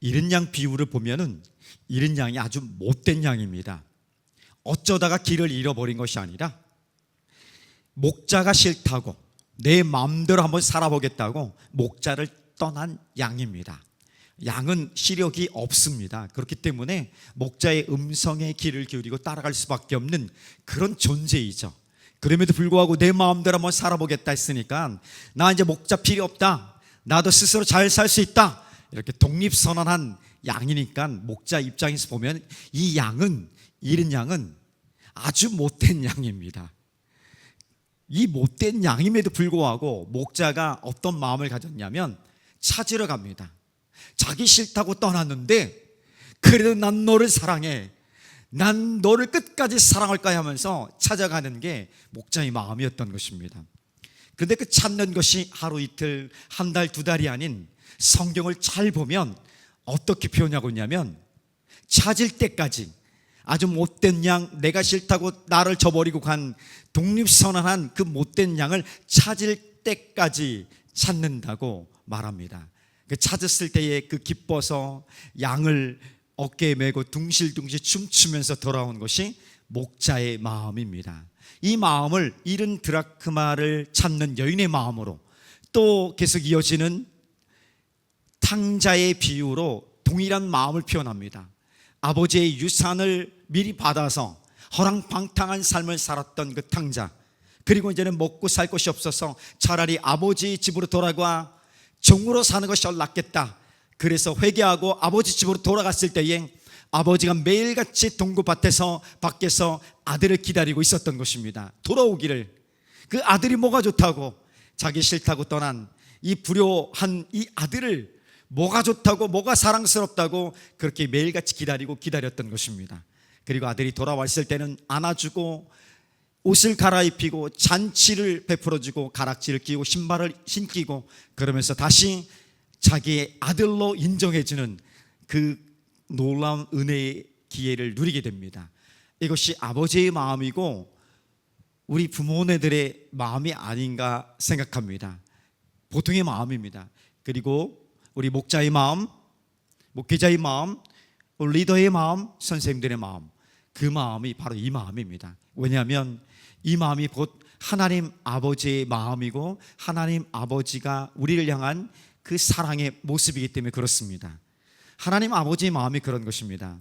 이른 양 비유를 보면은 이른 양이 아주 못된 양입니다. 어쩌다가 길을 잃어버린 것이 아니라 목자가 싫다고 내 마음대로 한번 살아보겠다고 목자를 떠난 양입니다. 양은 시력이 없습니다. 그렇기 때문에 목자의 음성에 귀를 기울이고 따라갈 수밖에 없는 그런 존재이죠. 그럼에도 불구하고 내 마음대로 한번 살아보겠다 했으니까 나 이제 목자 필요 없다, 나도 스스로 잘 살 수 있다, 이렇게 독립선언한 양이니까 목자 입장에서 보면 이 양은, 이른 양은 아주 못된 양입니다. 이 못된 양임에도 불구하고 목자가 어떤 마음을 가졌냐면 찾으러 갑니다. 자기 싫다고 떠났는데 그래도 난 너를 사랑해, 난 너를 끝까지 사랑할 거야 하면서 찾아가는 게 목자의 마음이었던 것입니다. 그런데 그 찾는 것이 하루 이틀, 한 달, 두 달이 아닌 성경을 잘 보면 어떻게 표현하고 있냐면 찾을 때까지 아주 못된 양, 내가 싫다고 나를 저버리고 간 독립선언한 그 못된 양을 찾을 때까지 찾는다고 말합니다. 그 찾았을 때에 그 기뻐서 양을 어깨에 메고 둥실둥실 춤추면서 돌아온 것이 목자의 마음입니다. 이 마음을 잃은 드라크마를 찾는 여인의 마음으로 또 계속 이어지는 탕자의 비유로 동일한 마음을 표현합니다. 아버지의 유산을 미리 받아서 허랑방탕한 삶을 살았던 그 탕자, 그리고 이제는 먹고 살 것이 없어서 차라리 아버지 집으로 돌아가 종으로 사는 것이 낫겠다, 그래서 회개하고 아버지 집으로 돌아갔을 때에 아버지가 매일같이 동구밭에서 밖에서 아들을 기다리고 있었던 것입니다. 돌아오기를. 그 아들이 뭐가 좋다고, 자기 싫다고 떠난 이 불효한 이 아들을 뭐가 좋다고, 뭐가 사랑스럽다고 그렇게 매일같이 기다렸던 것입니다. 그리고 아들이 돌아왔을 때는 안아주고 옷을 갈아입히고 잔치를 베풀어주고 가락지를 끼고 신발을 신기고 그러면서 다시 자기의 아들로 인정해주는 그 놀라운 은혜의 기회를 누리게 됩니다. 이것이 아버지의 마음이고 우리 부모네들의 마음이 아닌가 생각합니다. 보통의 마음입니다. 그리고 우리 목자의 마음, 목회자의 마음, 리더의 마음, 선생님들의 마음, 그 마음이 바로 이 마음입니다. 왜냐하면 이 마음이 곧 하나님 아버지의 마음이고 하나님 아버지가 우리를 향한 그 사랑의 모습이기 때문에 그렇습니다. 하나님 아버지의 마음이 그런 것입니다.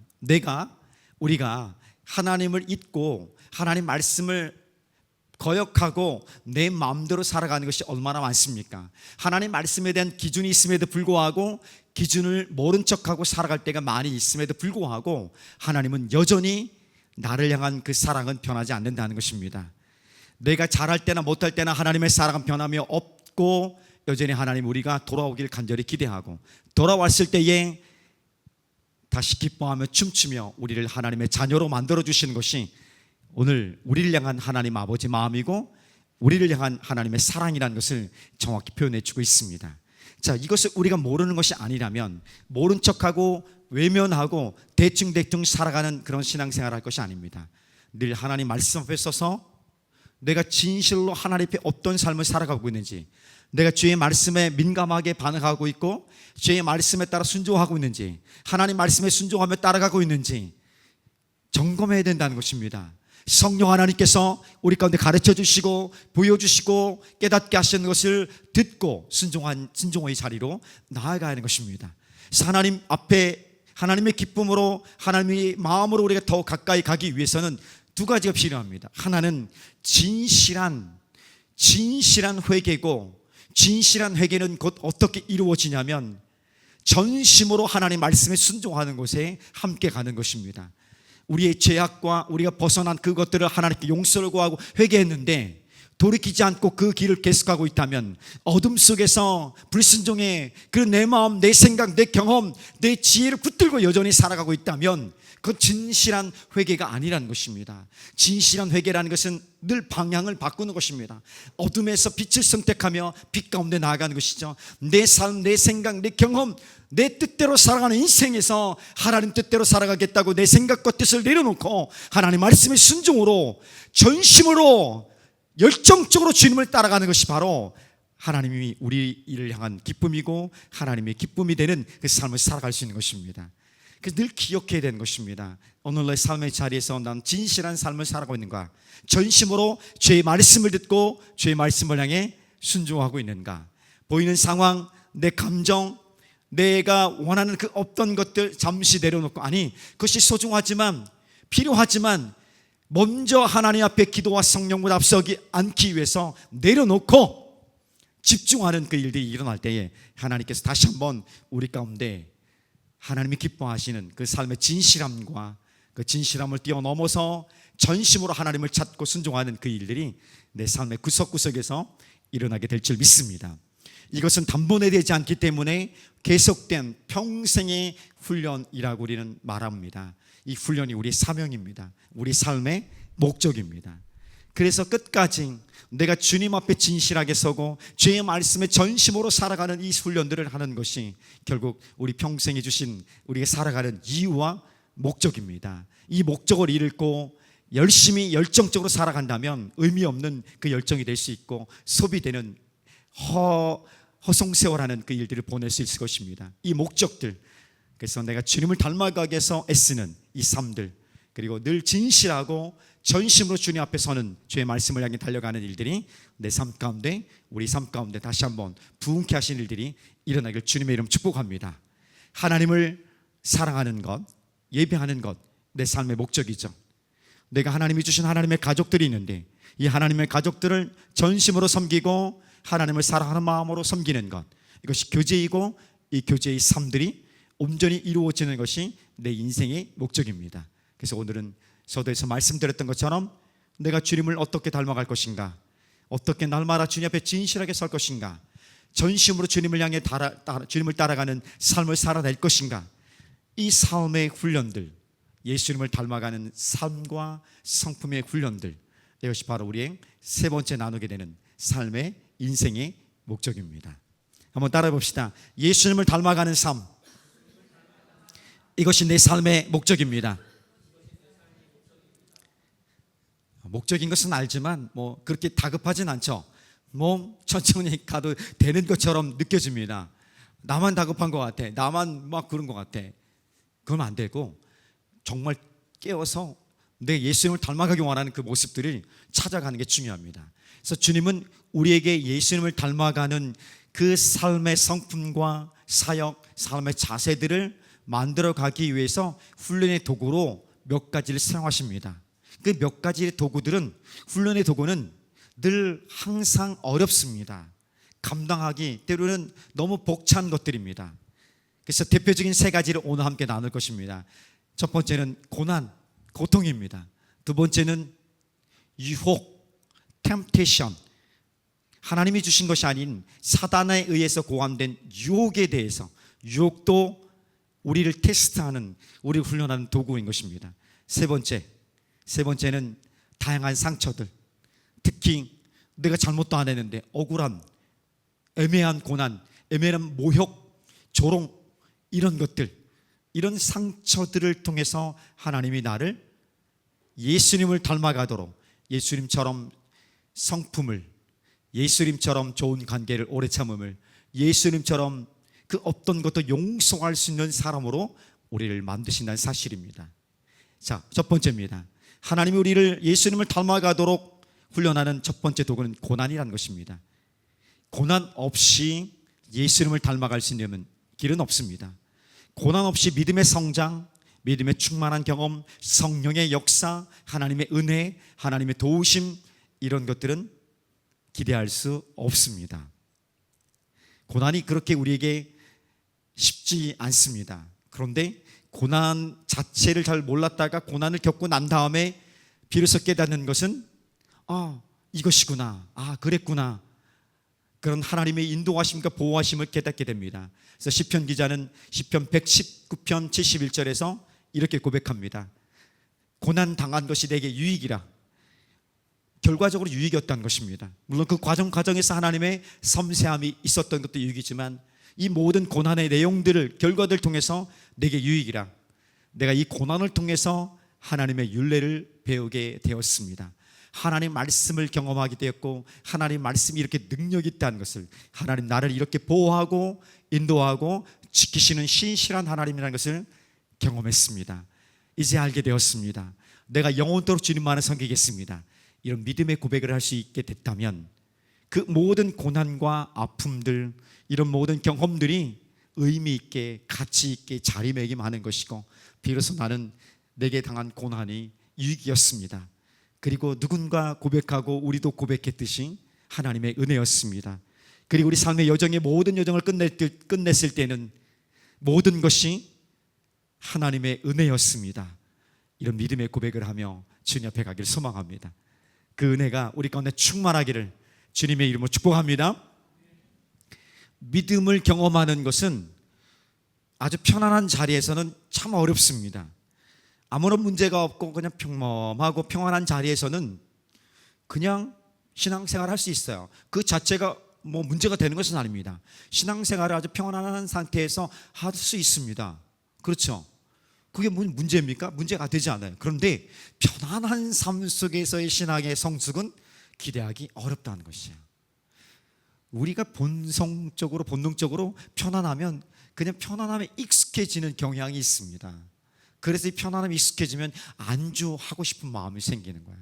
우리가 하나님을 잊고 하나님 말씀을 거역하고 내 마음대로 살아가는 것이 얼마나 많습니까? 하나님 말씀에 대한 기준이 있음에도 불구하고 기준을 모른 척하고 살아갈 때가 많이 있음에도 불구하고 하나님은 여전히 나를 향한 그 사랑은 변하지 않는다는 것입니다. 내가 잘할 때나 못할 때나 하나님의 사랑은 변함이 없고 여전히 하나님 우리가 돌아오길 간절히 기대하고 돌아왔을 때에 다시 기뻐하며 춤추며 우리를 하나님의 자녀로 만들어주시는 것이 오늘 우리를 향한 하나님 아버지 마음이고 우리를 향한 하나님의 사랑이라는 것을 정확히 표현해 주고 있습니다. 자, 이것을 우리가 모르는 것이 아니라면 모른 척하고 외면하고 대충 살아가는 그런 신앙생활을 할 것이 아닙니다. 늘 하나님 말씀 앞에 서서 내가 진실로 하나님 앞에 어떤 삶을 살아가고 있는지, 내가 주의 말씀에 민감하게 반응하고 있고 주의 말씀에 따라 순종하고 있는지, 하나님 말씀에 순종하며 따라가고 있는지 점검해야 된다는 것입니다. 성령 하나님께서 우리 가운데 가르쳐 주시고 보여주시고 깨닫게 하시는 것을 듣고 순종의 자리로 나아가야 하는 것입니다. 그래서 하나님 앞에 하나님의 기쁨으로 하나님의 마음으로 우리가 더 가까이 가기 위해서는 두 가지가 필요합니다. 하나는 진실한 회개고, 진실한 회개는 곧 어떻게 이루어지냐면 전심으로 하나님 말씀에 순종하는 곳에 함께 가는 것입니다. 우리의 죄악과 우리가 벗어난 그것들을 하나님께 용서를 구하고 회개했는데 돌이키지 않고 그 길을 계속하고 있다면, 어둠 속에서 불순종의 그 내 마음, 내 생각, 내 경험, 내 지혜를 붙들고 여전히 살아가고 있다면 그건 진실한 회개가 아니라는 것입니다. 진실한 회개라는 것은 늘 방향을 바꾸는 것입니다. 어둠에서 빛을 선택하며 빛 가운데 나아가는 것이죠. 내 삶, 내 생각, 내 경험, 내 뜻대로 살아가는 인생에서 하나님 뜻대로 살아가겠다고 내 생각과 뜻을 내려놓고 하나님 말씀의 순종으로 전심으로 열정적으로 주님을 따라가는 것이 바로 하나님이 우리를 향한 기쁨이고 하나님의 기쁨이 되는 그 삶을 살아갈 수 있는 것입니다. 그래서 늘 기억해야 되는 것입니다. 오늘날 삶의 자리에서 난 진실한 삶을 살아가고 있는가, 전심으로 주의 말씀을 듣고 주의 말씀을 향해 순종하고 있는가. 보이는 상황, 내 감정, 내가 원하는 그 어떤 것들 잠시 내려놓고, 아니 그것이 소중하지만 필요하지만 먼저 하나님 앞에 기도와 성령보다 앞서기 않기 위해서 내려놓고 집중하는 그 일들이 일어날 때에 하나님께서 다시 한번 우리 가운데 하나님이 기뻐하시는 그 삶의 진실함과 그 진실함을 뛰어넘어서 전심으로 하나님을 찾고 순종하는 그 일들이 내 삶의 구석구석에서 일어나게 될 줄 믿습니다. 이것은 단번에 되지 않기 때문에 계속된 평생의 훈련이라고 우리는 말합니다. 이 훈련이 우리의 사명입니다. 우리 삶의 목적입니다. 그래서 끝까지 내가 주님 앞에 진실하게 서고 주의 말씀에 전심으로 살아가는 이 훈련들을 하는 것이 결국 우리 평생에 주신 우리가 살아가는 이유와 목적입니다. 이 목적을 잃고 열심히 열정적으로 살아간다면 의미 없는 그 열정이 될 수 있고 소비되는 허송세월하는 그 일들을 보낼 수 있을 것입니다. 이 목적들, 그래서 내가 주님을 닮아가기 위해서 애쓰는 이 삶들, 그리고 늘 진실하고 전심으로 주님 앞에 서는 주의 말씀을 향해 달려가는 일들이 내 삶 가운데, 우리 삶 가운데 다시 한번 부흥케 하신 일들이 일어나길 주님의 이름 축복합니다. 하나님을 사랑하는 것, 예배하는 것, 내 삶의 목적이죠. 내가 하나님이 주신 하나님의 가족들이 있는데 이 하나님의 가족들을 전심으로 섬기고 하나님을 사랑하는 마음으로 섬기는 것, 이것이 교제이고 이 교제의 삶들이 온전히 이루어지는 것이 내 인생의 목적입니다. 그래서 오늘은 서두에서 말씀드렸던 것처럼 내가 주님을 어떻게 닮아갈 것인가, 어떻게 날마다 주님 앞에 진실하게 설 것인가, 전심으로 주님을 향해 주님을 따라가는 삶을 살아낼 것인가, 이 삶의 훈련들, 예수님을 닮아가는 삶과 성품의 훈련들, 이것이 바로 우리의 세 번째 나누게 되는 삶의 인생의 목적입니다. 한번 따라해 봅시다. 예수님을 닮아가는 삶, 이것이 내 삶의 목적입니다. 목적인 것은 알지만 그렇게 다급하진 않죠. 천천히 가도 되는 것처럼 느껴집니다. 나만 다급한 것 같아, 나만 막 그런 것 같아. 그러면 안 되고 정말 깨어서 내 예수님을 닮아가기 원하는 그 모습들을 찾아가는 게 중요합니다. 그래서 주님은 우리에게 예수님을 닮아가는 그 삶의 성품과 사역, 삶의 자세들을 만들어가기 위해서 훈련의 도구로 몇 가지를 사용하십니다. 그 몇 가지의 도구들은, 훈련의 도구는 늘 항상 어렵습니다. 감당하기 때로는 너무 벅찬 것들입니다. 그래서 대표적인 세 가지를 오늘 함께 나눌 것입니다. 첫 번째는 고난, 고통입니다. 두 번째는 유혹, temptation, 하나님이 주신 것이 아닌 사단에 의해서 고안된 유혹에 대해서, 유혹도 우리를 테스트하는, 우리를 훈련하는 도구인 것입니다. 세 번째는 다양한 상처들, 특히 내가 잘못도 안 했는데 억울한, 애매한 고난, 애매한 모욕, 조롱, 이런 것들, 이런 상처들을 통해서 하나님이 나를 예수님을 닮아가도록, 예수님처럼 성품을, 예수님처럼 좋은 관계를 오래 참음을, 예수님처럼 그 어떤 것도 용서할 수 있는 사람으로 우리를 만드신다는 사실입니다. 자, 첫 번째입니다. 하나님이 우리를 예수님을 닮아가도록 훈련하는 첫 번째 도구는 고난이라는 것입니다. 고난 없이 예수님을 닮아갈 수 있는 길은 없습니다. 고난 없이 믿음의 성장, 믿음의 충만한 경험, 성령의 역사, 하나님의 은혜, 하나님의 도우심, 이런 것들은 기대할 수 없습니다. 고난이 그렇게 우리에게 쉽지 않습니다. 그런데 고난 자체를 잘 몰랐다가 고난을 겪고 난 다음에 비로소 깨닫는 것은 이것이구나, 그랬구나, 그런 하나님의 인도하심과 보호하심을 깨닫게 됩니다. 그래서 시편 기자는 시편 119편 71절에서 이렇게 고백합니다. 고난 당한 것이 내게 유익이라. 결과적으로 유익이었다는 것입니다. 물론 그 과정에서 하나님의 섬세함이 있었던 것도 유익이지만 이 모든 고난의 내용들을, 결과들을 통해서 내게 유익이라. 내가 이 고난을 통해서 하나님의 율례를 배우게 되었습니다. 하나님 말씀을 경험하게 되었고 하나님 말씀이 이렇게 능력이 있다는 것을, 하나님 나를 이렇게 보호하고 인도하고 지키시는 신실한 하나님이라는 것을 경험했습니다. 이제 알게 되었습니다. 내가 영원토록 주님만을 섬기겠습니다. 이런 믿음의 고백을 할 수 있게 됐다면 그 모든 고난과 아픔들, 이런 모든 경험들이 의미 있게 가치 있게 자리매김하는 것이고, 비로소 나는 내게 당한 고난이 유익이었습니다. 그리고 누군가 고백하고 우리도 고백했듯이 하나님의 은혜였습니다. 그리고 우리 삶의 여정의 모든 여정을 끝냈을 때는 모든 것이 하나님의 은혜였습니다. 이런 믿음의 고백을 하며 주님 앞에 가기를 소망합니다. 그 은혜가 우리 가운데 충만하기를 주님의 이름으로 축복합니다. 믿음을 경험하는 것은 아주 편안한 자리에서는 참 어렵습니다. 아무런 문제가 없고 그냥 평범하고 평안한 자리에서는 그냥 신앙생활을 할 수 있어요. 그 자체가 뭐 문제가 되는 것은 아닙니다. 신앙생활을 아주 평안한 상태에서 할 수 있습니다. 그렇죠? 그게 문제입니까? 문제가 되지 않아요. 그런데 편안한 삶 속에서의 신앙의 성숙은 기대하기 어렵다는 것이에요. 우리가 본능적으로 편안하면 그냥 편안함에 익숙해지는 경향이 있습니다. 그래서 이 편안함에 익숙해지면 안주하고 싶은 마음이 생기는 거예요.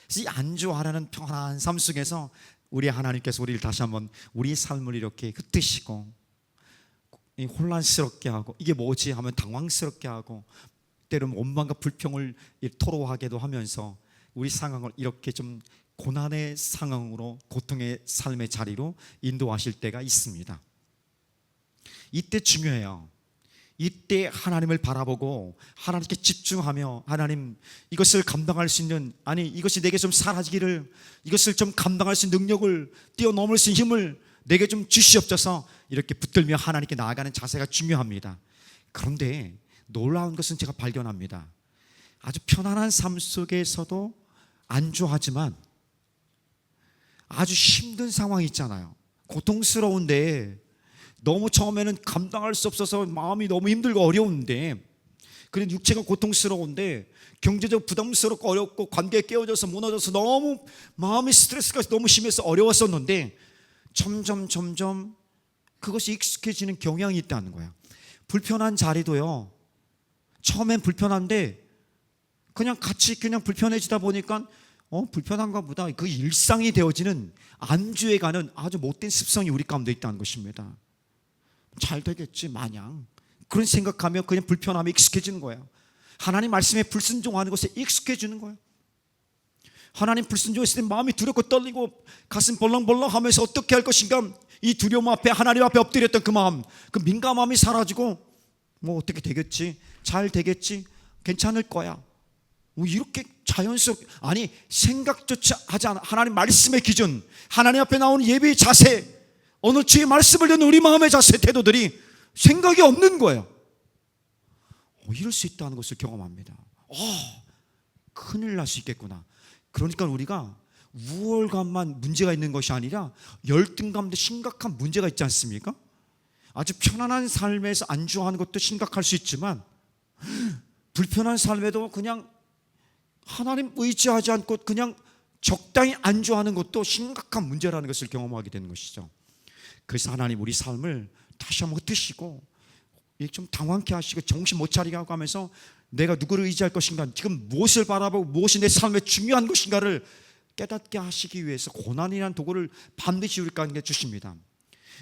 그래서 이 안주하라는 편안한 삶 속에서 우리 하나님께서 우리를 다시 한번 우리의 삶을 이렇게 흩으시고 혼란스럽게 하고, 이게 뭐지 하면 당황스럽게 하고, 때로는 원망과 불평을 토로하게도 하면서 우리 상황을 이렇게 좀 고난의 상황으로, 고통의 삶의 자리로 인도하실 때가 있습니다. 이때 중요해요. 이때 하나님을 바라보고 하나님께 집중하며, 하나님 이것을 감당할 수 있는, 아니 이것이 내게 좀 사라지기를, 이것을 좀 감당할 수 있는 능력을, 뛰어넘을 수 있는 힘을 내게 좀 주시옵소서, 이렇게 붙들며 하나님께 나아가는 자세가 중요합니다. 그런데 놀라운 것은 제가 발견합니다. 아주 편안한 삶 속에서도 안주하지만 아주 힘든 상황이 있잖아요. 고통스러운데, 너무 처음에는 감당할 수 없어서 마음이 너무 힘들고 어려운데, 그리고 육체가 고통스러운데, 경제적 부담스럽고 어렵고, 관계에 깨어져서 무너져서 너무 마음의 스트레스가 너무 심해서 어려웠었는데, 점점 그것이 익숙해지는 경향이 있다는 거야. 불편한 자리도요, 처음엔 불편한데 그냥 같이 그냥 불편해지다 보니까 불편한가 보다, 그 일상이 되어지는 안주에 가는 아주 못된 습성이 우리 가운데 있다는 것입니다. 잘 되겠지 마냥 그런 생각하며 그냥 불편함에 익숙해지는 거예요. 하나님 말씀에 불순종하는 것에 익숙해지는 거예요. 하나님 불순종했을 때 마음이 두렵고 떨리고 가슴 벌렁벌렁 하면서 어떻게 할 것인가, 이 두려움 앞에 하나님 앞에 엎드렸던 그 마음, 그 민감함이 사라지고 뭐 어떻게 되겠지, 잘 되겠지, 괜찮을 거야, 뭐 이렇게 자연스럽게, 아니 생각조차 하지 않아. 하나님 말씀의 기준, 하나님 앞에 나오는 예배의 자세, 오늘 주의 말씀을 듣는 우리 마음의 자세, 태도들이 생각이 없는 거예요. 이럴 수 있다는 것을 경험합니다. 큰일 날 수 있겠구나. 그러니까 우리가 우월감만 문제가 있는 것이 아니라 열등감도 심각한 문제가 있지 않습니까? 아주 편안한 삶에서 안주하는 것도 심각할 수 있지만, 불편한 삶에도 그냥 하나님 의지하지 않고 그냥 적당히 안주하는 것도 심각한 문제라는 것을 경험하게 되는 것이죠. 그래서 하나님 우리 삶을 다시 한번 흩으시고 좀 당황케 하시고 정신 못 차리게 하고 하면서, 내가 누구를 의지할 것인가, 지금 무엇을 바라보고 무엇이 내 삶에 중요한 것인가를 깨닫게 하시기 위해서 고난이라는 도구를 반드시 우리 가운데 주십니다.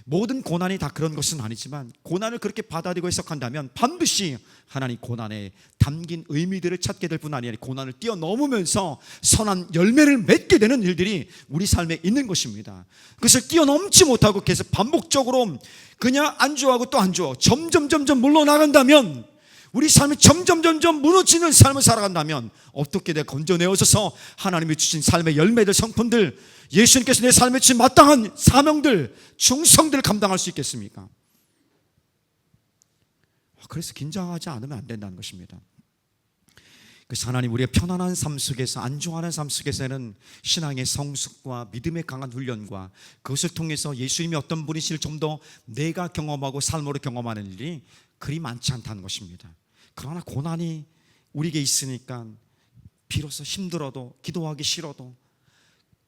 모든 고난이 다 그런 것은 아니지만, 고난을 그렇게 받아들이고 해석한다면 반드시 하나님 고난에 담긴 의미들을 찾게 될 뿐 아니라 고난을 뛰어넘으면서 선한 열매를 맺게 되는 일들이 우리 삶에 있는 것입니다. 그것을 뛰어넘지 못하고 계속 반복적으로 그냥 안주하고 또 안주하고 점점 물러나간다면, 우리 삶이 점점 무너지는 삶을 살아간다면 어떻게 내가 건져내어져서 하나님이 주신 삶의 열매들, 성품들, 예수님께서 내 삶에 주신 마땅한 사명들, 충성들을 감당할 수 있겠습니까? 그래서 긴장하지 않으면 안 된다는 것입니다. 그래서 하나님 우리가 편안한 삶 속에서, 안주하는 삶 속에서는 신앙의 성숙과 믿음의 강한 훈련과 그것을 통해서 예수님이 어떤 분이신지를 좀 더 내가 경험하고 삶으로 경험하는 일이 그리 많지 않다는 것입니다. 그러나 고난이 우리에게 있으니까 비로소 힘들어도, 기도하기 싫어도,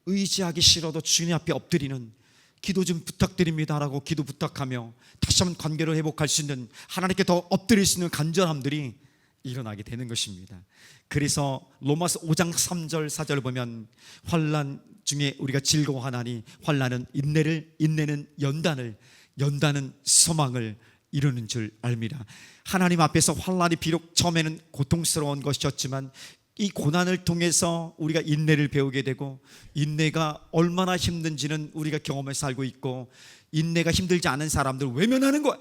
의지하기 싫어도 주님 앞에 엎드리는 기도 좀 부탁드립니다라고 기도 부탁하며 다시 한번 관계를 회복할 수 있는, 하나님께 더 엎드릴 수 있는 간절함들이 일어나게 되는 것입니다. 그래서 로마서 5장 3절 4절을 보면 환난 중에 우리가 즐거워하나니 환난은 인내를, 인내는 연단을, 연단은 소망을 이루는 줄 압니다. 하나님 앞에서 환난이 비록 처음에는 고통스러운 것이었지만 이 고난을 통해서 우리가 인내를 배우게 되고, 인내가 얼마나 힘든지는 우리가 경험해서 알고 있고, 인내가 힘들지 않은 사람들 외면하는 거야.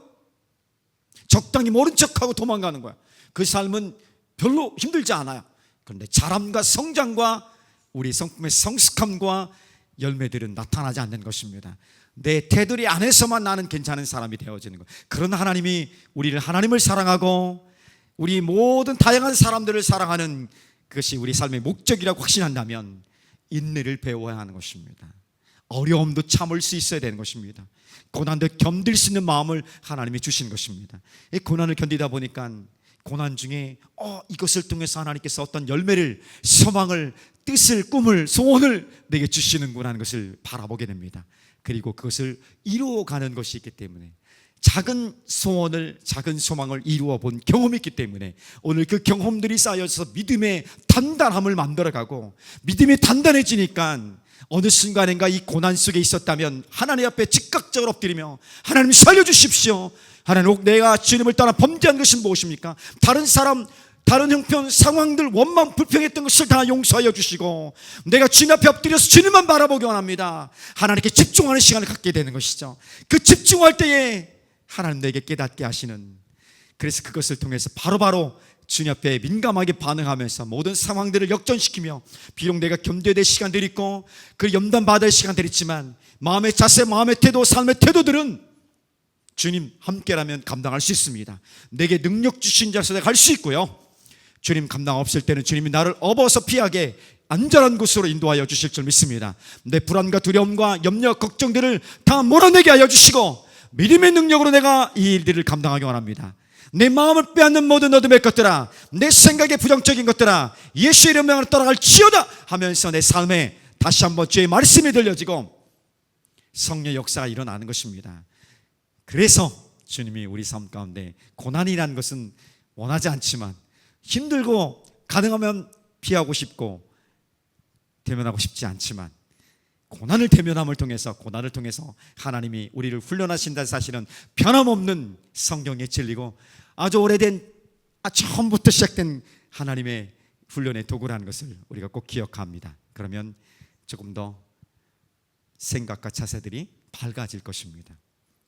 적당히 모른 척하고 도망가는 거야. 그 삶은 별로 힘들지 않아요. 그런데 자람과 성장과 우리 성품의 성숙함과 열매들은 나타나지 않는 것입니다. 내 테두리 안에서만 나는 괜찮은 사람이 되어지는 거예요. 그런 하나님이 우리를, 하나님을 사랑하고 우리 모든 다양한 사람들을 사랑하는 그것이 우리 삶의 목적이라고 확신한다면 인내를 배워야 하는 것입니다. 어려움도 참을 수 있어야 되는 것입니다. 고난도 견딜 수 있는 마음을 하나님이 주신 것입니다. 이 고난을 견디다 보니까 고난 중에 이것을 통해서 하나님께서 어떤 열매를, 소망을, 뜻을, 꿈을, 소원을 내게 주시는구나 하는 것을 바라보게 됩니다. 그리고 그것을 이루어가는 것이 있기 때문에, 작은 소원을, 작은 소망을 이루어 본 경험이 있기 때문에 오늘 그 경험들이 쌓여서 믿음의 단단함을 만들어가고, 믿음이 단단해지니까 어느 순간인가 이 고난 속에 있었다면 하나님 앞에 즉각적으로 엎드리며 하나님 살려주십시오. 하나님, 내가 주님을 따라 범죄한 것은 무엇입니까? 다른 사람, 다른 형편, 상황들, 원망, 불평했던 것을 다 용서하여 주시고 내가 주님 앞에 엎드려서 주님만 바라보기 원합니다. 하나님께 집중하는 시간을 갖게 되는 것이죠. 그 집중할 때에 하나님 내게 깨닫게 하시는, 그래서 그것을 통해서 바로바로 주님 앞에 민감하게 반응하면서 모든 상황들을 역전시키며, 비록 내가 견뎌야 될 시간들이 있고 그 염단받아야 할 시간들이 있지만 마음의 자세, 마음의 태도, 삶의 태도들은 주님 함께라면 감당할 수 있습니다. 내게 능력 주신 자서 내가 갈 수 있고요, 주님 감당 없을 때는 주님이 나를 업어서 피하게 안전한 곳으로 인도하여 주실 줄 믿습니다. 내 불안과 두려움과 염려, 걱정들을 다 몰아내게 하여 주시고 믿음의 능력으로 내가 이 일들을 감당하기 원합니다. 내 마음을 빼앗는 모든 어둠의 것들아, 내 생각의 부정적인 것들아, 예수의 이름으로 떠나갈지어다 하면서 내 삶에 다시 한번 주의 말씀이 들려지고 성령의 역사가 일어나는 것입니다. 그래서 주님이 우리 삶 가운데 고난이라는 것은 원하지 않지만, 힘들고 가능하면 피하고 싶고 대면하고 싶지 않지만, 고난을 대면함을 통해서, 고난을 통해서 하나님이 우리를 훈련하신다는 사실은 변함없는 성경의 진리고 아주 오래된, 처음부터 시작된 하나님의 훈련의 도구라는 것을 우리가 꼭 기억합니다. 그러면 조금 더 생각과 자세들이 밝아질 것입니다.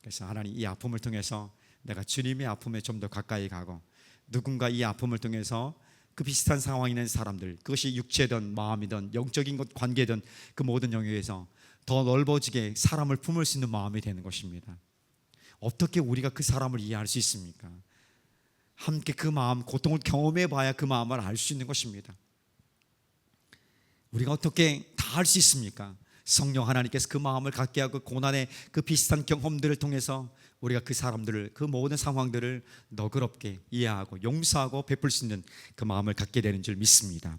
그래서 하나님, 이 아픔을 통해서 내가 주님의 아픔에 좀 더 가까이 가고, 누군가 이 아픔을 통해서 그 비슷한 상황에 있는 사람들, 그것이 육체든 마음이든 영적인 것, 관계든 그 모든 영역에서 더 넓어지게 사람을 품을 수 있는 마음이 되는 것입니다. 어떻게 우리가 그 사람을 이해할 수 있습니까? 함께 그 마음, 고통을 경험해 봐야 그 마음을 알 수 있는 것입니다. 우리가 어떻게 다 할 수 있습니까? 성령 하나님께서 그 마음을 갖게 하고 고난의 그 비슷한 경험들을 통해서 우리가 그 사람들을, 그 모든 상황들을 너그럽게 이해하고 용서하고 베풀 수 있는 그 마음을 갖게 되는 줄 믿습니다.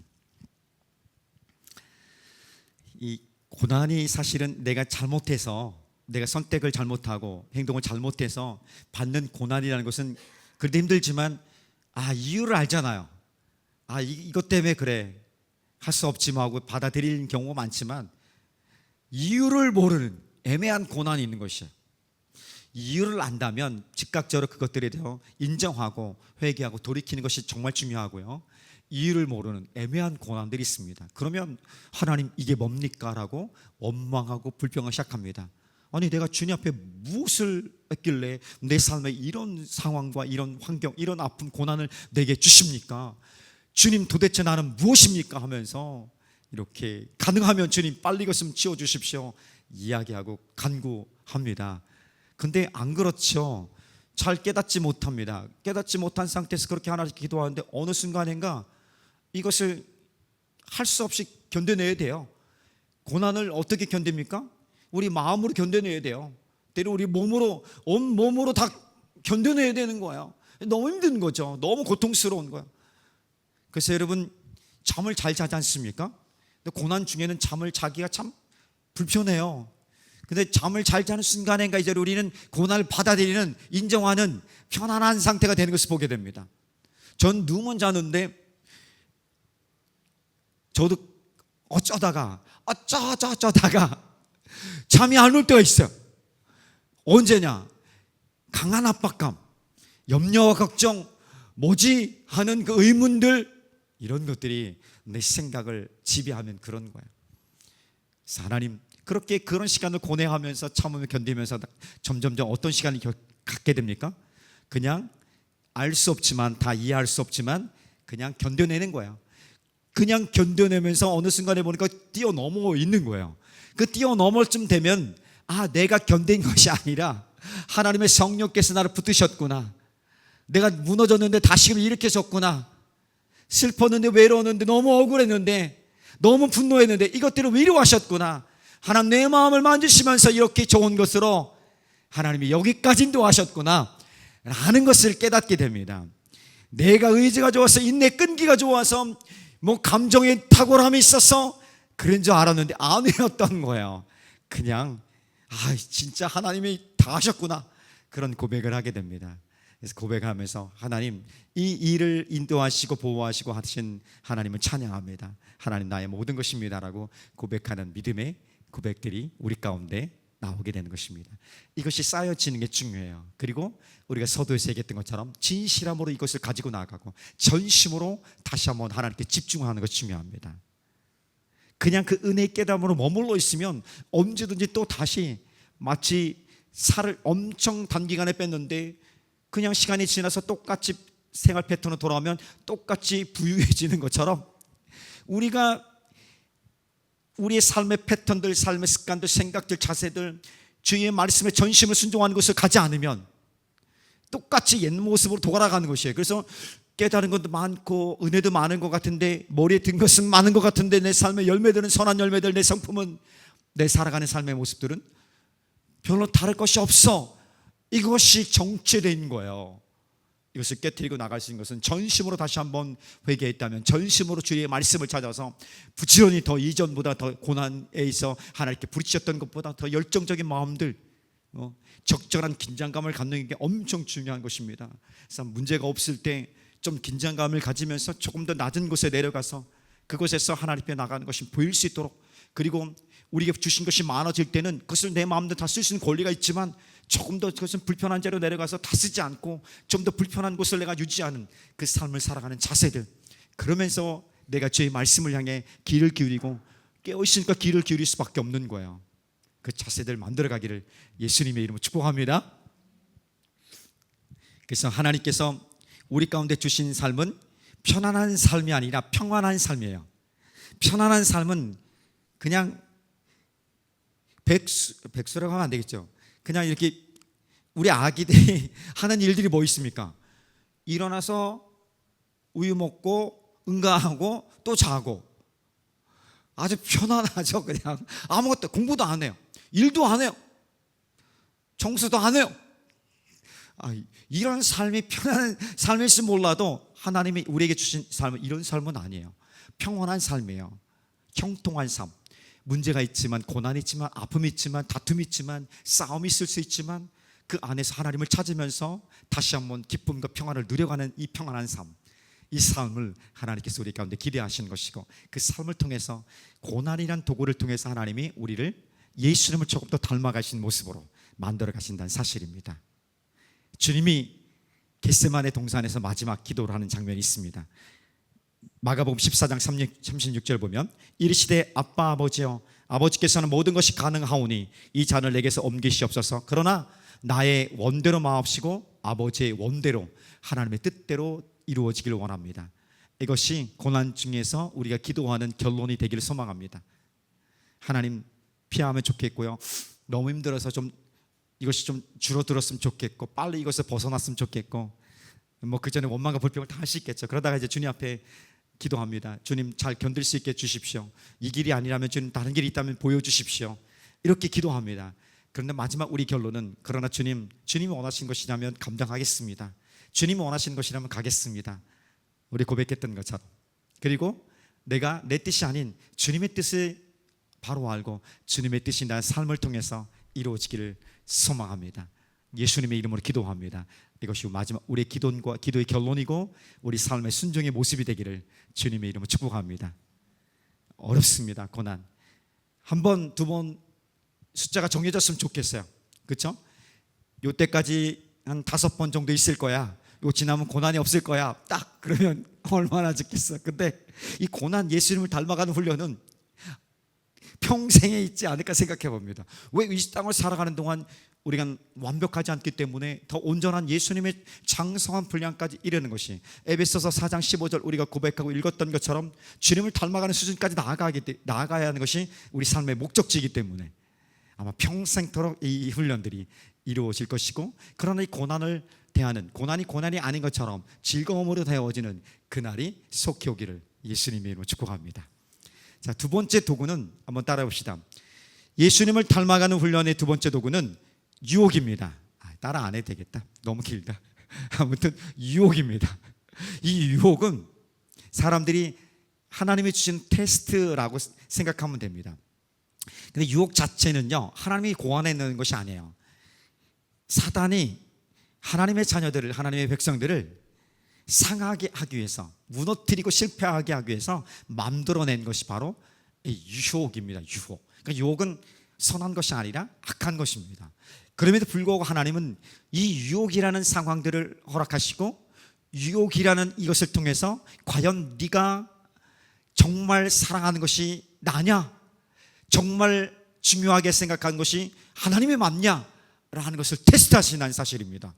이 고난이 사실은 내가 잘못해서, 내가 선택을 잘못하고 행동을 잘못해서 받는 고난이라는 것은 그래도 힘들지만 이유를 알잖아요. 이것 때문에 그래, 할 수 없지만 하고 받아들이는 경우가 많지만, 이유를 모르는 애매한 고난이 있는 것이에요. 이유를 안다면 즉각적으로 그것들에 대해 인정하고 회개하고 돌이키는 것이 정말 중요하고요, 이유를 모르는 애매한 고난들이 있습니다. 그러면 하나님, 이게 뭡니까? 라고 원망하고 불평하기 시작합니다. 아니, 내가 주님 앞에 무엇을 했길래 내 삶에 이런 상황과 이런 환경, 이런 아픔, 고난을 내게 주십니까? 주님, 도대체 나는 무엇입니까? 하면서 이렇게 가능하면 주님 빨리 이것 좀 치워주십시오 이야기하고 간구합니다. 근데 안 그렇죠. 잘 깨닫지 못합니다. 깨닫지 못한 상태에서 그렇게 하나님께 기도하는데 어느 순간인가 이것을 할 수 없이 견뎌내야 돼요. 고난을 어떻게 견딥니까? 우리 마음으로 견뎌내야 돼요. 때로 우리 몸으로, 온 몸으로 다 견뎌내야 되는 거예요. 너무 힘든 거죠. 너무 고통스러운 거예요. 그래서 여러분, 잠을 잘 자지 않습니까? 근데 고난 중에는 잠을 자기가 참 불편해요. 근데 잠을 잘 자는 순간인가 이제 우리는 고난을 받아들이는, 인정하는 편안한 상태가 되는 것을 보게 됩니다. 전 누우면 자는데 저도 어쩌다가 잠이 안 올 때가 있어요. 언제냐? 강한 압박감, 염려와 걱정, 뭐지? 하는 그 의문들, 이런 것들이 내 생각을 지배하면 그런 거예요. 그래서 하나님, 그렇게 그런 시간을 고뇌하면서 참으며 견디면서 점점점 어떤 시간이 갖게 됩니까? 그냥 알 수 없지만, 다 이해할 수 없지만 그냥 견뎌내는 거예요. 그냥 견뎌내면서 어느 순간에 보니까 뛰어넘어 있는 거예요. 그 뛰어넘을 쯤 되면 내가 견딘 것이 아니라 하나님의 성령께서 나를 붙드셨구나. 내가 무너졌는데 다시금 일으켜줬구나. 슬펐는데, 외로웠는데, 너무 억울했는데, 너무 분노했는데 이것들을 위로하셨구나. 하나님, 내 마음을 만지시면서 이렇게 좋은 것으로 하나님이 여기까지 인도하셨구나 라는 것을 깨닫게 됩니다. 내가 의지가 좋아서, 인내 끈기가 좋아서, 감정의 탁월함이 있어서 그런 줄 알았는데 아니었던 거예요. 그냥 진짜 하나님이 다 하셨구나, 그런 고백을 하게 됩니다. 그래서 고백하면서 하나님, 이 일을 인도하시고 보호하시고 하신 하나님을 찬양합니다. 하나님, 나의 모든 것입니다라고 고백하는 믿음의 고백들이 우리 가운데 나오게 되는 것입니다. 이것이 쌓여지는 게 중요해요. 그리고 우리가 서두에서 얘기했던 것처럼 진실함으로 이것을 가지고 나가고 전심으로 다시 한번 하나님께 집중하는 것이 중요합니다. 그냥 그 은혜의 깨달음으로 머물러 있으면 언제든지 또 다시, 마치 살을 엄청 단기간에 뺐는데 그냥 시간이 지나서 똑같이 생활 패턴으로 돌아오면 똑같이 부유해지는 것처럼, 우리가 우리의 삶의 패턴들, 삶의 습관들, 생각들, 자세들, 주의 말씀에 전심을 순종하는 것을 가지 않으면 똑같이 옛 모습으로 돌아가는 것이에요. 그래서 깨달은 것도 많고 은혜도 많은 것 같은데, 머리에 든 것은 많은 것 같은데, 내 삶의 열매들은, 선한 열매들, 내 성품은, 내 살아가는 삶의 모습들은 별로 다를 것이 없어. 이것이 정체된 거예요. 이것을 깨트리고 나갈 수 있는 것은 전심으로 다시 한번 회개했다면, 전심으로 주의 말씀을 찾아서 부지런히 더 이전보다 더 고난에 있어 하나님께 부르짖었던 것보다 더 열정적인 마음들, 적절한 긴장감을 갖는 게 엄청 중요한 것입니다. 그래서 문제가 없을 때 좀 긴장감을 가지면서 조금 더 낮은 곳에 내려가서 그곳에서 하나님께 나가는 것이 보일 수 있도록, 그리고 우리에게 주신 것이 많아질 때는 그것을 내 마음대로 다 쓸 수 있는 권리가 있지만 조금 더 그것은 불편한 자로 내려가서 다 쓰지 않고 좀 더 불편한 곳을 내가 유지하는 그 삶을 살아가는 자세들, 그러면서 내가 주의 말씀을 향해 귀를 기울이고, 깨어있으니까 귀를 기울일 수밖에 없는 거예요. 그 자세들 만들어가기를 예수님의 이름으로 축복합니다. 그래서 하나님께서 우리 가운데 주신 삶은 편안한 삶이 아니라 평안한 삶이에요. 편안한 삶은 그냥 백수라고 하면 안 되겠죠. 그냥 이렇게 우리 아기들이 하는 일들이 뭐 있습니까? 일어나서 우유 먹고 응가하고 또 자고, 아주 편안하죠. 그냥 아무것도, 공부도 안 해요, 일도 안 해요, 청소도 안 해요. 이런 삶이 편안한 삶일지 몰라도 하나님이 우리에게 주신 삶은 이런 삶은 아니에요. 평온한 삶이에요. 형통한 삶. 문제가 있지만, 고난이 있지만, 아픔이 있지만, 다툼이 있지만, 싸움이 있을 수 있지만 그 안에서 하나님을 찾으면서 다시 한번 기쁨과 평안을 누려가는 이 평안한 삶, 이 삶을 하나님께서 우리 가운데 기대하시는 것이고, 그 삶을 통해서, 고난이란 도구를 통해서 하나님이 우리를 예수님을 조금 더 닮아가신 모습으로 만들어 가신다는 사실입니다. 주님이 겟세마네 동산에서 마지막 기도를 하는 장면이 있습니다. 마가복음 14장 36절 보면, 이르시되 아빠 아버지여, 아버지께서는 모든 것이 가능하오니 이 잔을 내게서 옮기시옵소서. 그러나 나의 원대로 마옵시고 아버지의 원대로, 하나님의 뜻대로 이루어지기를 원합니다. 이것이 고난 중에서 우리가 기도하는 결론이 되기를 소망합니다. 하나님, 피하면 좋겠고요, 너무 힘들어서 이것이 좀 줄어들었으면 좋겠고, 빨리 이것을 벗어났으면 좋겠고, 그 전에 원망과 불평을 다 할 수 있겠죠. 그러다가 이제 주님 앞에 기도합니다. 주님, 잘 견딜 수 있게 주십시오. 이 길이 아니라면 주님, 다른 길이 있다면 보여주십시오. 이렇게 기도합니다. 그런데 마지막 우리 결론은, 그러나 주님이 원하신 것이라면 감당하겠습니다. 주님이 원하신 것이라면 가겠습니다. 우리 고백했던 것처럼. 그리고 내가 내 뜻이 아닌 주님의 뜻을 바로 알고 주님의 뜻이 나의 삶을 통해서 이루어지기를 소망합니다. 예수님의 이름으로 기도합니다. 이것이 마지막 우리의 기도의 결론이고 우리 삶의 순종의 모습이 되기를 주님의 이름으로 축복합니다. 어렵습니다. 고난 한 번, 두 번 숫자가 정해졌으면 좋겠어요. 그렇죠? 요때까지 한 5번 정도 있을 거야. 요 지나면 고난이 없을 거야. 딱 그러면 얼마나 좋겠어. 근데 이 고난, 예수님을 닮아가는 훈련은 평생에 있지 않을까 생각해 봅니다. 왜 이 땅을 살아가는 동안 우리가 완벽하지 않기 때문에 더 온전한 예수님의 장성한 분량까지 이르는 것이, 에베소서 4장 15절 우리가 고백하고 읽었던 것처럼 주님을 닮아가는 수준까지 나아가야 하는 것이 우리 삶의 목적지이기 때문에 아마 평생토록 이 훈련들이 이루어질 것이고, 그러나 이 고난을 대하는, 고난이 아닌 것처럼 즐거움으로 되어지는 그날이 속히 오기를 예수님의 이름으로 축복합니다. 자, 두 번째 도구는 한번 따라해 봅시다. 예수님을 닮아가는 훈련의 두 번째 도구는 유혹입니다. 따라 안 해도 되겠다. 너무 길다. 아무튼 유혹입니다. 이 유혹은 사람들이 하나님이 주신 테스트라고 생각하면 됩니다. 근데 유혹 자체는요, 하나님이 고안해내는 것이 아니에요. 사단이 하나님의 자녀들을, 하나님의 백성들을 상하게 하기 위해서, 무너뜨리고 실패하게 하기 위해서 만들어낸 것이 바로 이 유혹입니다. 유혹. 그러니까 유혹은 선한 것이 아니라 악한 것입니다. 그럼에도 불구하고 하나님은 이 유혹이라는 상황들을 허락하시고, 유혹이라는 이것을 통해서 과연 네가 정말 사랑하는 것이 나냐, 정말 중요하게 생각하는 것이 하나님의 맞냐 라는 것을 테스트하시는 사실입니다.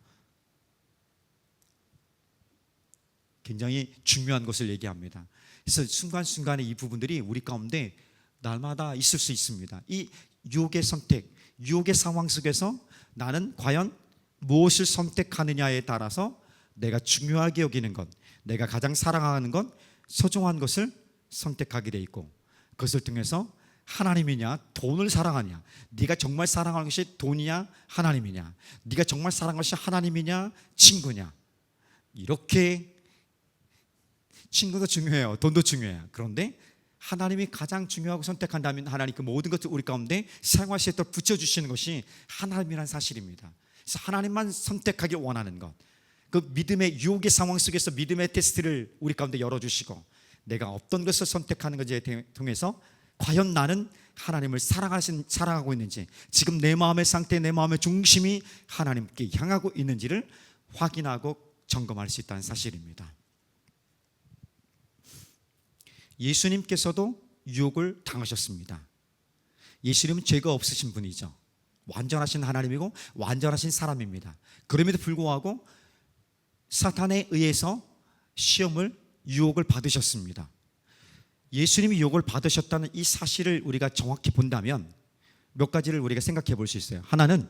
굉장히 중요한 것을 얘기합니다. 그래서 순간순간에 이 부분들이 우리 가운데 날마다 있을 수 있습니다. 이 유혹의 선택, 유혹의 상황 속에서 나는 과연 무엇을 선택하느냐에 따라서 내가 중요하게 여기는 것, 내가 가장 사랑하는 것, 소중한 것을 선택하게 돼 있고, 그것을 통해서 하나님이냐 돈을 사랑하냐, 네가 정말 사랑하는 것이 돈이냐 하나님이냐, 네가 정말 사랑하는 것이 하나님이냐 친구냐, 이렇게 친구도 중요해요, 돈도 중요해요. 그런데 하나님이 가장 중요하고 선택한다면 하나님 그 모든 것을 우리 가운데 사용할 수 있도록 붙여주시는 것이 하나님이라는 사실입니다. 그래서 하나님만 선택하길 원하는 것, 그 믿음의 유혹의 상황 속에서 믿음의 테스트를 우리 가운데 열어주시고, 내가 어떤 것을 선택하는 것에 통해서 과연 나는 하나님을 사랑하고 있는지, 지금 내 마음의 상태, 내 마음의 중심이 하나님께 향하고 있는지를 확인하고 점검할 수 있다는 사실입니다. 예수님께서도 유혹을 당하셨습니다. 예수님은 죄가 없으신 분이죠. 완전하신 하나님이고 완전하신 사람입니다. 그럼에도 불구하고 사탄에 의해서 시험을, 유혹을 받으셨습니다. 예수님이 유혹을 받으셨다는 이 사실을 우리가 정확히 본다면 몇 가지를 우리가 생각해 볼 수 있어요. 하나는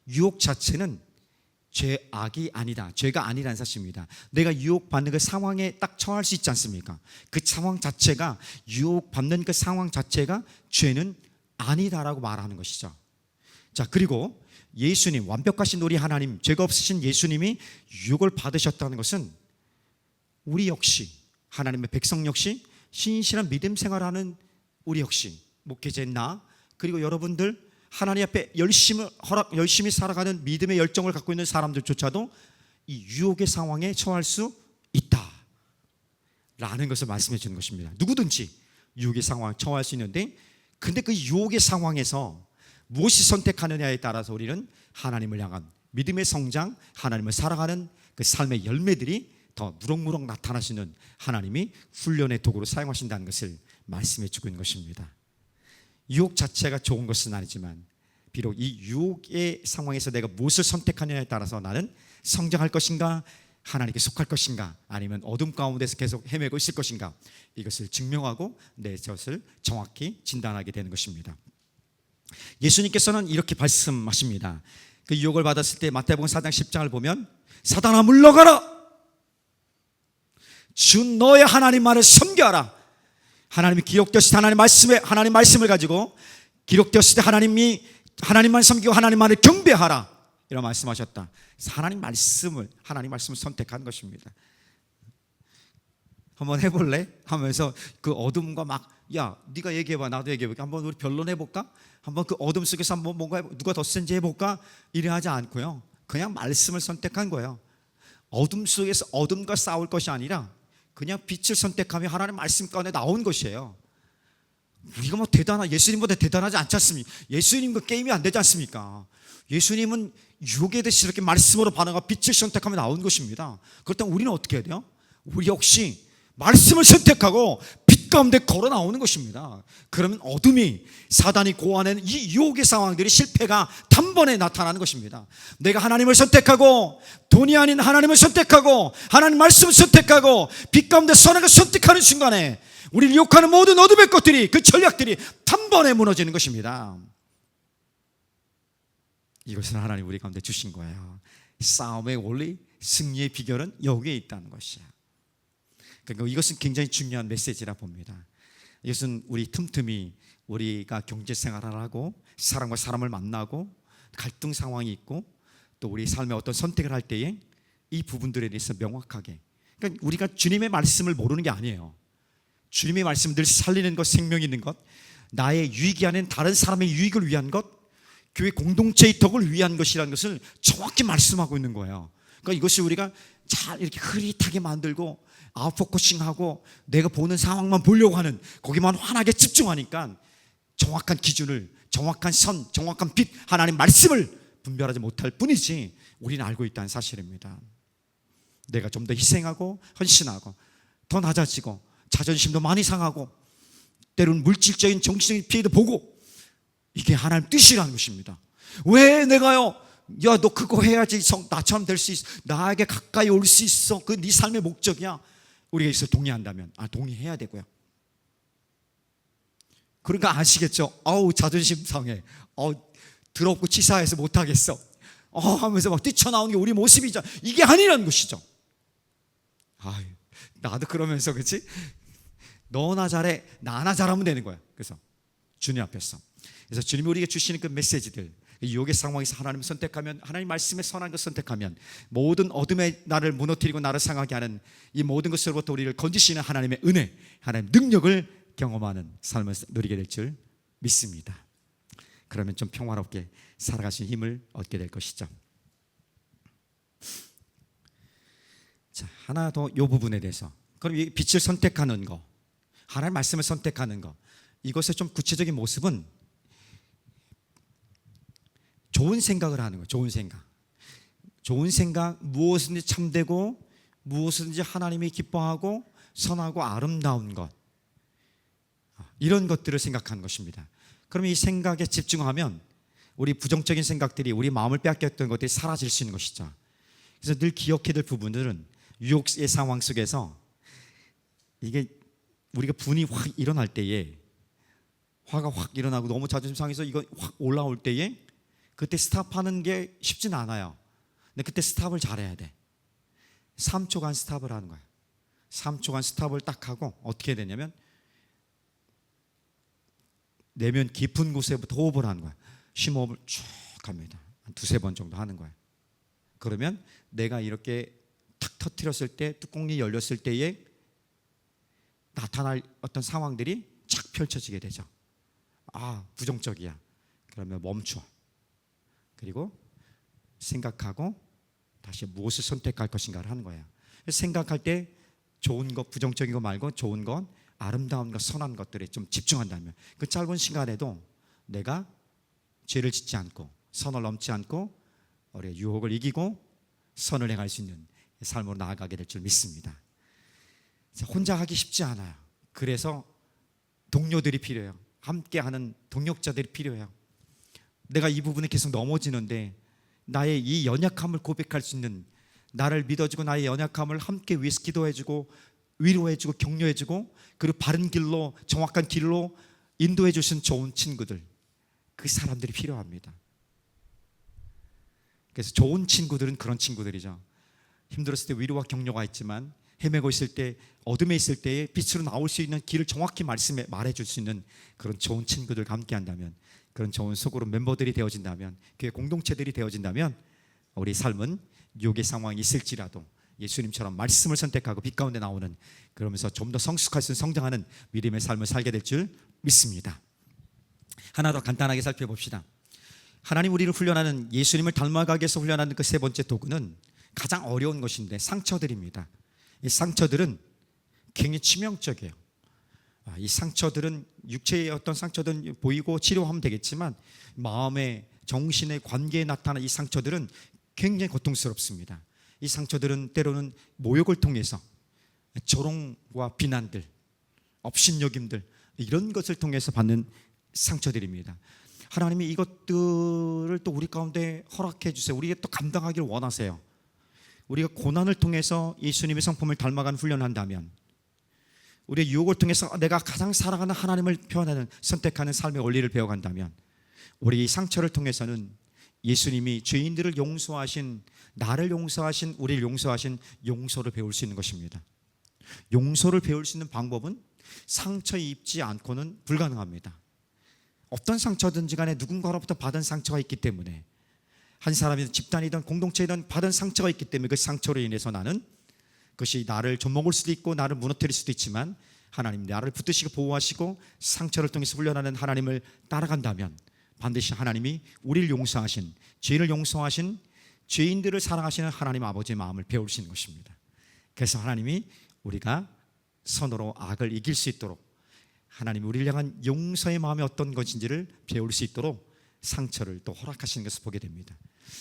유혹 자체는 죄악이 아니다, 죄가 아니라는 사실입니다. 내가 유혹받는 그 상황에 딱 처할 수 있지 않습니까? 그 상황 자체가, 유혹받는 그 상황 자체가 죄는 아니다라고 말하는 것이죠. 자, 그리고 예수님, 완벽하신 우리 하나님, 죄가 없으신 예수님이 유혹을 받으셨다는 것은 우리 역시, 하나님의 백성 역시, 신실한 믿음 생활하는 우리 역시, 목회자인 나, 그리고 여러분들 하나님 앞에 열심히 살아가는 믿음의 열정을 갖고 있는 사람들조차도 이 유혹의 상황에 처할 수 있다 라는 것을 말씀해 주는 것입니다. 누구든지 유혹의 상황에 처할 수 있는데, 근데 그 유혹의 상황에서 무엇이 선택하느냐에 따라서 우리는 하나님을 향한 믿음의 성장, 하나님을 살아가는 그 삶의 열매들이 더 무럭무럭 나타나시는 하나님이 훈련의 도구로 사용하신다는 것을 말씀해 주고 있는 것입니다. 유혹 자체가 좋은 것은 아니지만 비록 이 유혹의 상황에서 내가 무엇을 선택하느냐에 따라서 나는 성장할 것인가, 하나님께 속할 것인가, 아니면 어둠 가운데서 계속 헤매고 있을 것인가, 이것을 증명하고 내 것을 정확히 진단하게 되는 것입니다. 예수님께서는 이렇게 말씀하십니다. 그 유혹을 받았을 때 마태복음 4장 10장을 보면, 사단아 물러가라, 주 너의 하나님만을 섬겨하라. 하나님이 기록되었을 때 하나님 말씀을 가지고 기록되었을 때 하나님만 섬기고 하나님만을 경배하라, 이런 말씀하셨다. 하나님 말씀을 선택한 것입니다. 한번 해볼래? 하면서 그 어둠과 막, 야, 네가 얘기해봐, 나도 얘기해볼게. 한번 우리 변론해볼까? 한번 그 어둠 속에서 한번 뭔가 누가 더 센지 해볼까? 이래 하지 않고요, 그냥 말씀을 선택한 거예요. 어둠 속에서 어둠과 싸울 것이 아니라 그냥 빛을 선택하며 하나님 말씀 가운데 나온 것이에요. 우리가 뭐 예수님보다 대단하지 않지 않습니까? 예수님과 게임이 안 되지 않습니까? 예수님은 유혹에 대해서 이렇게 말씀으로 반응하고 빛을 선택하며 나온 것입니다. 그렇다면 우리는 어떻게 해야 돼요? 우리 역시 말씀을 선택하고 빛 가운데 걸어 나오는 것입니다. 그러면 어둠이, 사단이 고안하는 이 유혹의 상황들이 실패가 단번에 나타나는 것입니다. 내가 하나님을 선택하고, 돈이 아닌 하나님을 선택하고, 하나님 말씀을 선택하고, 빛 가운데 선악을 선택하는 순간에 우리를 유혹하는 모든 어둠의 것들이, 그 전략들이 단번에 무너지는 것입니다. 이것은 하나님 우리 가운데 주신 거예요. 싸움의 원리, 승리의 비결은 여기에 있다는 것이에요. 그러니까 이것은 굉장히 중요한 메시지라 봅니다. 이것은 우리 틈틈이 우리가 경제생활을 하고 사람과 사람을 만나고 갈등 상황이 있고 또 우리 삶의 어떤 선택을 할 때에 이 부분들에 대해서 명확하게, 그러니까 우리가 주님의 말씀을 모르는 게 아니에요. 주님의 말씀을 늘 살리는 것, 생명 있는 것, 나의 유익이 아닌 다른 사람의 유익을 위한 것, 교회 공동체의 덕을 위한 것이라는 것을 정확히 말씀하고 있는 거예요. 그러니까 이것이 우리가 잘 이렇게 흐릿하게 만들고 아웃포커싱하고 내가 보는 상황만 보려고 하는, 거기만 환하게 집중하니까 정확한 기준을, 정확한 선, 정확한 빛, 하나님 말씀을 분별하지 못할 뿐이지 우리는 알고 있다는 사실입니다. 내가 좀 더 희생하고 헌신하고 더 낮아지고 자존심도 많이 상하고 때로는 물질적인 정신적인 피해도 보고, 이게 하나님 뜻이라는 것입니다. 왜 내가요, 야, 너 그거 해야지 나처럼 될 수 있어, 나에게 가까이 올 수 있어, 그 네 삶의 목적이야. 우리가 있어 동의한다면 동의해야 되고요. 그러니까 아시겠죠? 자존심 상해, 더럽고 치사해서 못하겠어 하면서 막 뛰쳐나오는 게 우리 모습이죠. 이게 아니라는 것이죠. 나도 그러면서, 그렇지? 너나 잘해, 나나 잘하면 되는 거야. 그래서 주님 앞에서, 그래서 주님이 우리에게 주시는 그 메시지들, 유혹의 상황에서 하나님을 선택하면, 하나님 말씀에 선한 것을 선택하면 모든 어둠의 나를 무너뜨리고 나를 상하게 하는 이 모든 것으로부터 우리를 건지시는 하나님의 은혜, 하나님의 능력을 경험하는 삶을 누리게 될 줄 믿습니다. 그러면 좀 평화롭게 살아갈 수 있는 힘을 얻게 될 것이죠. 자, 하나 더 이 부분에 대해서, 그럼 이 빛을 선택하는 거, 하나님 말씀을 선택하는 거, 이것의 좀 구체적인 모습은 좋은 생각을 하는 거예요. 좋은 생각, 무엇이든지 참되고 무엇이든지 하나님이 기뻐하고 선하고 아름다운 것, 이런 것들을 생각하는 것입니다. 그러면 이 생각에 집중하면 우리 부정적인 생각들이, 우리 마음을 빼앗겼던 것들이 사라질 수 있는 것이죠. 그래서 늘 기억해야 될 부분들은 유혹의 상황 속에서, 이게 우리가 분이 확 일어날 때에, 화가 확 일어나고 너무 자존심 상해서 이거 확 올라올 때에 그때 스탑하는 게 쉽진 않아요. 근데 그때 스탑을 잘해야 돼. 3초간 스탑을 하는 거야. 3초간 스탑을 딱 하고 어떻게 해야 되냐면, 내면 깊은 곳에부터 호흡을 하는 거야. 심호흡을 쭉 합니다. 한 2-3번 정도 하는 거야. 그러면 내가 이렇게 탁 터뜨렸을 때, 뚜껑이 열렸을 때에 나타날 어떤 상황들이 착 펼쳐지게 되죠. 부정적이야. 그러면 멈춰. 그리고 생각하고 다시 무엇을 선택할 것인가를 하는 거예요. 생각할 때 좋은 것, 부정적인 거 말고 좋은 것, 아름다운 것, 선한 것들에 좀 집중한다면 그 짧은 시간에도 내가 죄를 짓지 않고 선을 넘지 않고 우리의 유혹을 이기고 선을 행할 수 있는 삶으로 나아가게 될 줄 믿습니다. 혼자 하기 쉽지 않아요. 그래서 동료들이 필요해요. 함께하는 동역자들이 필요해요. 내가 이 부분에 계속 넘어지는데 나의 이 연약함을 고백할 수 있는, 나를 믿어주고 나의 연약함을 함께 위해서 기도해주고 위로해주고 격려해주고 그리고 바른 길로, 정확한 길로 인도해 주신 좋은 친구들, 그 사람들이 필요합니다. 그래서 좋은 친구들은 그런 친구들이죠. 힘들었을 때 위로와 격려가 있지만 헤매고 있을 때, 어둠에 있을 때에 빛으로 나올 수 있는 길을 정확히 말해줄 수 있는 그런 좋은 친구들과 함께 한다면, 그런 좋은 소그룹 멤버들이 되어진다면, 교회 공동체들이 되어진다면 우리 삶은 유혹의 상황이 있을지라도 예수님처럼 말씀을 선택하고 빛 가운데 나오는, 그러면서 좀 더 성숙할 수 성장하는 믿음의 삶을 살게 될 줄 믿습니다. 하나 더 간단하게 살펴봅시다. 하나님 우리를 훈련하는, 예수님을 닮아가기 위해서 훈련하는 그 세 번째 도구는 가장 어려운 것인데 상처들입니다. 이 상처들은 굉장히 치명적이에요. 이 상처들은 육체의 어떤 상처든 보이고 치료하면 되겠지만 마음의, 정신의 관계에 나타나는 이 상처들은 굉장히 고통스럽습니다. 이 상처들은 때로는 모욕을 통해서 조롱과 비난들, 업신여김들, 이런 것을 통해서 받는 상처들입니다. 하나님이 이것들을 또 우리 가운데 허락해 주세요. 우리가 또 감당하기를 원하세요. 우리가 고난을 통해서 예수님의 성품을 닮아가는 훈련을 한다면, 우리의 유혹을 통해서 내가 가장 사랑하는 하나님을 표현하는, 선택하는 삶의 원리를 배워간다면, 우리 이 상처를 통해서는 예수님이 죄인들을 용서하신, 나를 용서하신, 우리를 용서하신 용서를 배울 수 있는 것입니다. 용서를 배울 수 있는 방법은 상처 입지 않고는 불가능합니다. 어떤 상처든지 간에 누군가로부터 받은 상처가 있기 때문에, 한 사람이든 집단이든 공동체이든 받은 상처가 있기 때문에 그 상처로 인해서 나는, 그것이 나를 좀먹을 수도 있고 나를 무너뜨릴 수도 있지만, 하나님 나를 붙드시고 보호하시고 상처를 통해서 훈련하는 하나님을 따라간다면 반드시 하나님이 우리를 용서하신, 죄인을 용서하신, 죄인들을 사랑하시는 하나님 아버지의 마음을 배울 수 있는 것입니다. 그래서 하나님이 우리가 선으로 악을 이길 수 있도록, 하나님이 우리를 향한 용서의 마음이 어떤 것인지를 배울 수 있도록 상처를 또 허락하시는 것을 보게 됩니다.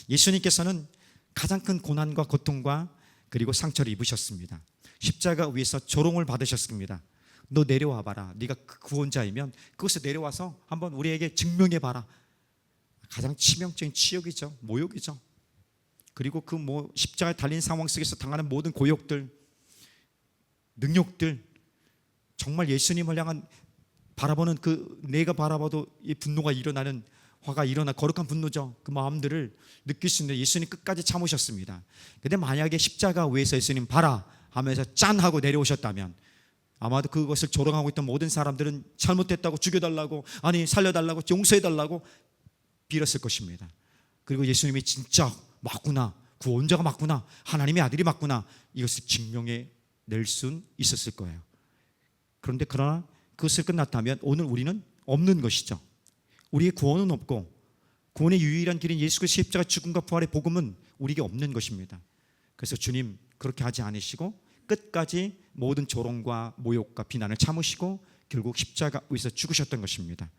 예수님께서는 가장 큰 고난과 고통과 그리고 상처를 입으셨습니다. 십자가 위에서 조롱을 받으셨습니다. 너 내려와 봐라. 네가 그 구원자이면 그것을 내려와서 한번 우리에게 증명해 봐라. 가장 치명적인 치욕이죠. 모욕이죠. 그리고 그 십자가에 달린 상황 속에서 당하는 모든 고욕들, 능욕들, 정말 예수님을 향한 바라보는 그, 내가 바라봐도 이 분노가 일어나는, 화가 일어나, 거룩한 분노죠. 그 마음들을 느낄 수 있는데 예수님 끝까지 참으셨습니다. 근데 만약에 십자가 위에서 예수님 봐라 하면서 짠 하고 내려오셨다면 아마도 그것을 조롱하고 있던 모든 사람들은 잘못됐다고 죽여달라고, 아니 살려달라고, 용서해달라고 빌었을 것입니다. 그리고 예수님이 진짜 맞구나, 구원자가 맞구나, 하나님의 아들이 맞구나, 이것을 증명해 낼 수는 있었을 거예요. 그런데 그러나 그것을 끝났다면 오늘 우리는 없는 것이죠. 우리의 구원은 없고, 구원의 유일한 길인 예수 그리스도의 십자가 죽음과 부활의 복음은 우리에게 없는 것입니다. 그래서 주님 그렇게 하지 않으시고 끝까지 모든 조롱과 모욕과 비난을 참으시고 결국 십자가 위에서 죽으셨던 것입니다.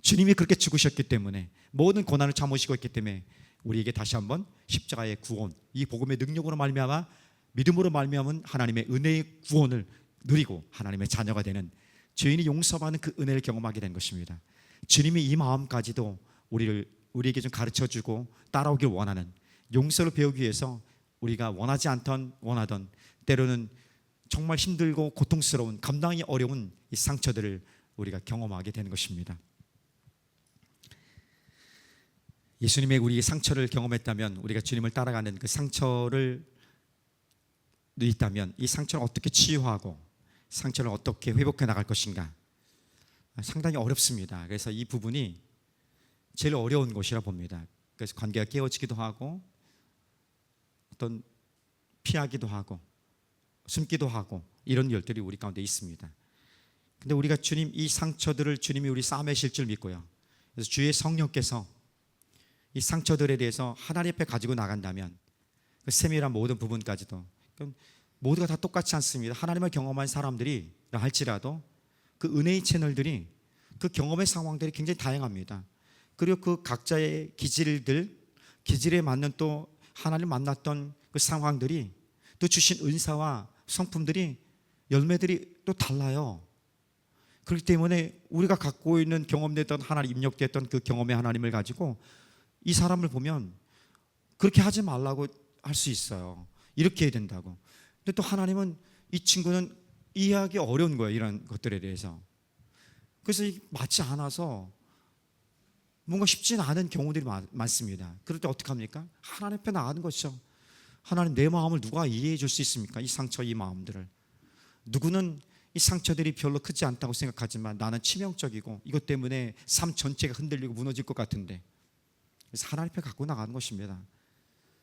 주님이 그렇게 죽으셨기 때문에, 모든 고난을 참으시고 있기 때문에 우리에게 다시 한번 십자가의 구원, 이 복음의 능력으로 말미암아, 믿음으로 말미암은 하나님의 은혜의 구원을 누리고 하나님의 자녀가 되는, 죄인이 용서받는 그 은혜를 경험하게 된 것입니다. 주님이 이 마음까지도 우리에게 좀 가르쳐주고 따라오길 원하는, 용서를 배우기 위해서 우리가 원하지 않던 원하던, 때로는 정말 힘들고 고통스러운, 감당이 어려운 이 상처들을 우리가 경험하게 되는 것입니다. 예수님의 우리의 상처를 경험했다면, 우리가 주님을 따라가는 그 상처를 있다면 이 상처를 어떻게 치유하고 상처를 어떻게 회복해 나갈 것인가, 상당히 어렵습니다. 그래서 이 부분이 제일 어려운 것이라 봅니다. 그래서 관계가 깨어지기도 하고, 어떤 피하기도 하고 숨기도 하고, 이런 일들이 우리 가운데 있습니다. 근데 우리가 주님, 이 상처들을 주님이 우리 싸매실 줄 믿고요, 그래서 주의 성령께서 이 상처들에 대해서 하나님 앞에 가지고 나간다면, 그 세밀한 모든 부분까지도, 모두가 다 똑같지 않습니다. 하나님을 경험한 사람들이 할지라도 그 은혜의 채널들이, 그 경험의 상황들이 굉장히 다양합니다. 그리고 그 각자의 기질에 맞는 또 하나님 만났던 그 상황들이, 또 주신 은사와 성품들이, 열매들이 또 달라요. 그렇기 때문에 우리가 갖고 있는 경험됐던, 하나님 입력됐던 그 경험의 하나님을 가지고 이 사람을 보면 그렇게 하지 말라고 할 수 있어요. 이렇게 해야 된다고. 근데 또 하나님은 이 친구는 이해하기 어려운 거예요, 이런 것들에 대해서. 그래서 맞지 않아서 뭔가 쉽지 않은 경우들이 많습니다. 그럴 때 어떻게 합니까? 하나님 앞에 나가는 것이죠. 하나님, 내 마음을 누가 이해해 줄 수 있습니까? 이 상처, 이 마음들을. 누구는 이 상처들이 별로 크지 않다고 생각하지만 나는 치명적이고 이것 때문에 삶 전체가 흔들리고 무너질 것 같은데, 그래서 하나님 앞에 갖고 나가는 것입니다.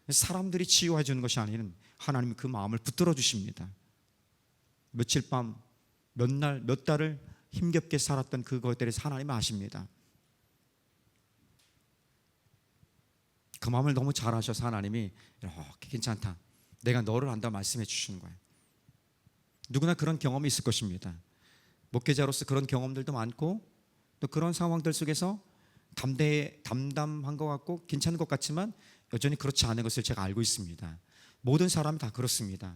사람들이 치유해 주는 것이 아닌 하나님이 그 마음을 붙들어 주십니다. 며칠 밤, 몇 날, 몇 달을 힘겹게 살았던 그것에 대해서 하나님은 아십니다. 그 마음을 너무 잘 아셔서 하나님이 이렇게 괜찮다, 내가 너를 안다 말씀해 주시는 거예요. 누구나 그런 경험이 있을 것입니다. 목회자로서 그런 경험들도 많고 또 그런 상황들 속에서 담담한 것 같고 괜찮은 것 같지만 여전히 그렇지 않은 것을 제가 알고 있습니다. 모든 사람이 다 그렇습니다.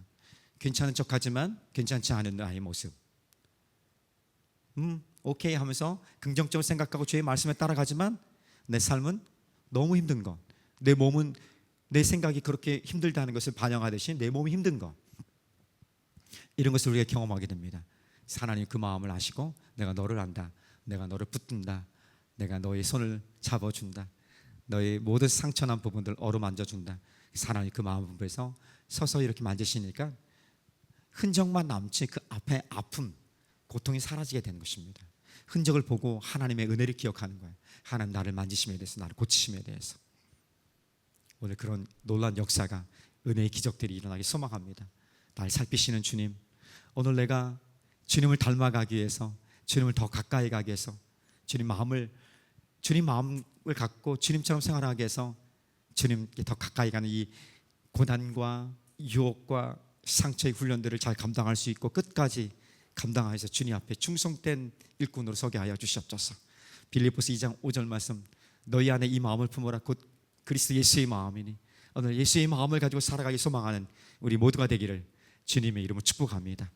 괜찮은 척하지만 괜찮지 않은 나의 모습. 오케이 하면서 긍정적으로 생각하고 주의 말씀에 따라가지만 내 삶은 너무 힘든 것, 내 몸은 내 생각이 그렇게 힘들다는 것을 반영하듯이 내 몸이 힘든 것, 이런 것을 우리가 경험하게 됩니다. 하나님 그 마음을 아시고 내가 너를 안다, 내가 너를 붙든다, 내가 너의 손을 잡아준다, 너의 모든 상처난 부분들 어루만져준다. 하나님 그 마음에서 서서 이렇게 만지시니까 흔적만 남지 그 앞에 아픔, 고통이 사라지게 되는 것입니다. 흔적을 보고 하나님의 은혜를 기억하는 거예요. 하나님 나를 만지심에 대해서, 나를 고치심에 대해서. 오늘 그런 놀라운 역사가, 은혜의 기적들이 일어나기 소망합니다. 날 살피시는 주님, 오늘 내가 주님을 닮아가기 위해서, 주님을 더 가까이 가기 위해서, 주님 마음을 갖고 주님처럼 생활하기 위해서 주님께 더 가까이 가는 이 고난과 유혹과 상처의 훈련들을 잘 감당할 수 있고 끝까지 감당하여서 주님 앞에 충성된 일꾼으로 서게 하여 주시옵소서. 빌립보서 2장 5절 말씀, 너희 안에 이 마음을 품어라, 곧 그리스도 예수의 마음이니. 오늘 예수의 마음을 가지고 살아가기 소망하는 우리 모두가 되기를 주님의 이름으로 축복합니다.